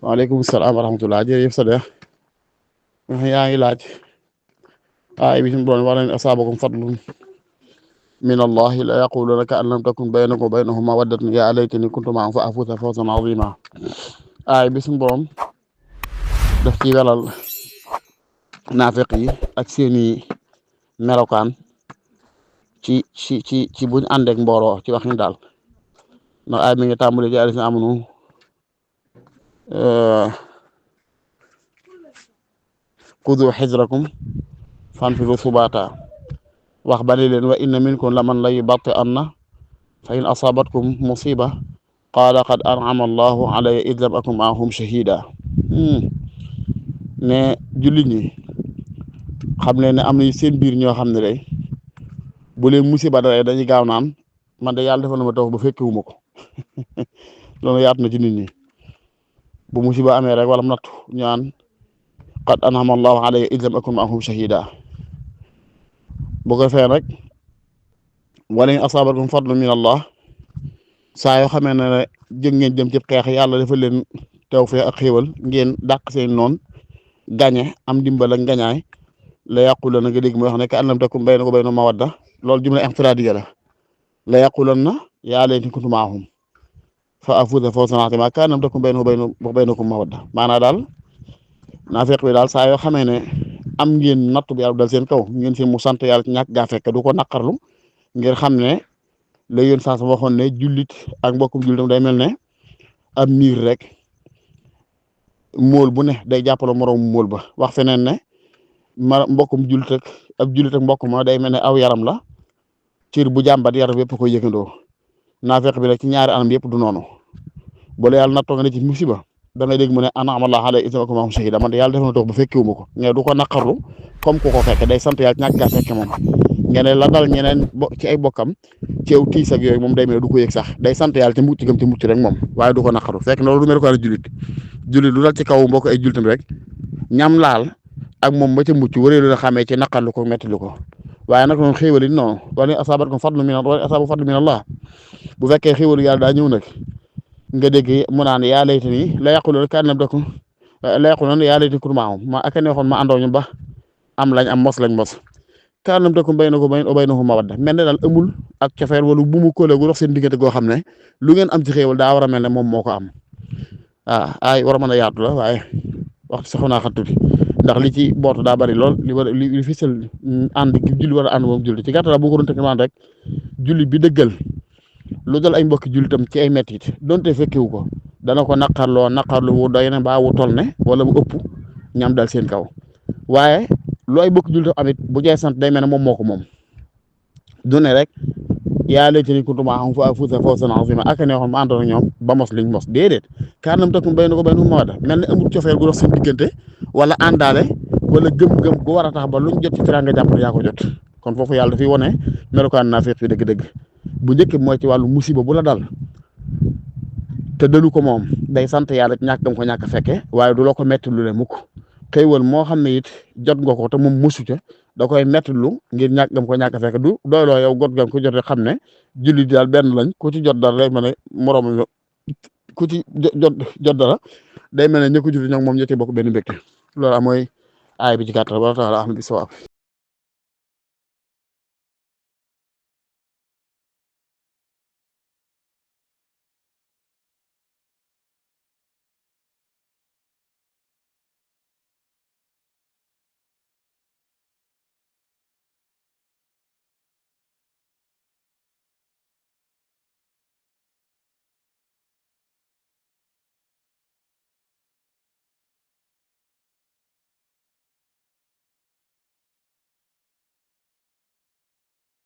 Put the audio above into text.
waaleykum salaam wa rahmatulah jërëjëf Sadekh yaa ngi laaj aay bi suñu borom wax nañ asaabakum fadlun min allahi la yaquluna ka an lam takun baynakum wa baynahum mawaddatun ya laytani kuntu ma'ahum fa afuuza fawzan azima aay bi suñu borom daf ci welal naafiq yi ak seeni melokaan ci buñ ànd ak mbooloo ci wax ni daal ndax aay mi ngi tàmbali ci alladina amanu xudu xijrakum fanfiru subata wax ba leen wa inna minkum la man la yubatti anna fa in asabatkum musiba qaala qad an'ama allahu alayya id lam akun maahum shahida ne jullit ñi xam leen ne am na seen biir ñoo xam ne day bu leen musiba dara dañuy gaaw naan man de yàlla defal na ma taw ba fekkewuma ko loolu yaatu na ci nit ñi bu musiba amee rek wala nattu ñaan qad an'ama allahu alayya id lam akun maahum shahida bu ko fee nag wala in asaabakum fadlun min allah saa yoo xamee ne jëg ngeen jëm ci xeex yàlla dafa leen tawfeex ak xéewal ngeen dàq seen noon gañe am dimbal ak ngañaay la yàqulan na nga dégg mooy wax ne ka an lam takun baynakum wa baynahum mawadda loolu jumla ixtiraadiya la yàqulan na yaa laytanii kuntu maahum fa afuuza fawzan aziimaa ka an lam takun baynakum wa baynahum mawadda maanaam daal naafeq bi daal saa yoo xamee ne am ngeen nattu bi yàlla dal seen kaw ngeen seen mu sant yàlla ci ñàkk gaa fekk du ko naqarlu ngir xam ne la yoon saa sa waxoon ne jullit ak mbokkum jullitam day mel ne am miir rek mool bu ne day jàppale moroom mool ba wax feneen ne mbokkum jullit ak ab jullit ak mbokk ma day mel ne aw yaram la cër bu jàmbat yaram yëpp koy yëgandoo naafeq bi nag ci ñaari anam yëpp du noonu bu la yàlla nattoo nga ne ci musiba da ngay dégg mu ne an'ama Allahu alayya idh lam akun ma'ahum shahida man de yàlla def na toog ba fekkiwuma ko mais du ko naqarlu comme ku ko fekke day sant yàlla ñàkk gaa fekke moom ngeen la dal ñeneen ci ay bokkam ci aw tiis ak yooyu moom day mel du ko yëg sax day sant yàlla te mucc gëm te mucc rek moom waaye du ko naqarlu fekk na loolu du mel ko a jullit lu dal ci kaw mbokk ay jullitam rek ñam laal ak moom ba ca mucc wëree lu na xamee ci naqarlu ko metti lu ko waaye nag noonu xéewali noonu wala asaabatkum fadlun min Allah bu fekkee xéewalu yàlla daa ñëw nag nga dégg mu naan yaa laytanii la yaquluna ka an lam takun la yaquluna yaa laytanii kuntu maahum ma aka neexoon ma àndoo ñu ba am lañ am mos lañ mos ka an lam takun baynakum wa baynahum mawadda mel ne daal amul ak cofeel wala bu mu kóolee gu dox seen diggante goo xam ne lu ngeen am ci xéewal daa war a mel ne moom moo ko am ay war a mën a yaatu la waaye waxtu sax naa xat tuuti ndax li ci bootu daa bari lool li fisal ànd julli war a ànd moom julli ci gàttal bu ko doon teg rek julli bi dëggal lu dal ay mbokki jullitam ci ay mettit donte fekkiwu ko dana ko naqarlu wu doy na mbaa wu tol ne wala bu ëpp ñam dal seen kaw waaye lu ay mbokki jullitam amit bu jay sant day mel ne moom moo ko moom du ne rek yaa laytanii kuntu maahum fa afuuza fawzan aziimaa ak ne waxoon ma àndoon ak ñoom ba mos liñ mos déedéet ka an lam takun baynakum wa baynahum mawadda mel ne amul cofeel gu dox seen diggante wala àndaale wala gëm-gëm gu war a tax ba luñ jot ci teraanga jàpp ne yaa ko jot kon foofu yàlla dafay wone melukaan naafeq bi dëgg-dëgg bu njëkk mooy ci wàllu musiba bu la dal te dalu ko moom day sant yàlla ñàkk gam ko ñàkk fekke waaye du la ko metti lu le mukk xëywal moo xam ne it jot nga ko te moom musu ca da koy metti lu ngir ñàkk gam ko ñàkk fekke du doyloo yow got gam ko jot xam ne julli daal benn lañ ku ci jot dara day mel ne moroom ku ci jot dara day mel ne ña ko julli ñoom moom ñetti bokk benn mbégte loolu mooy aay bi ci gàttal wala taala ahmad bi sawaab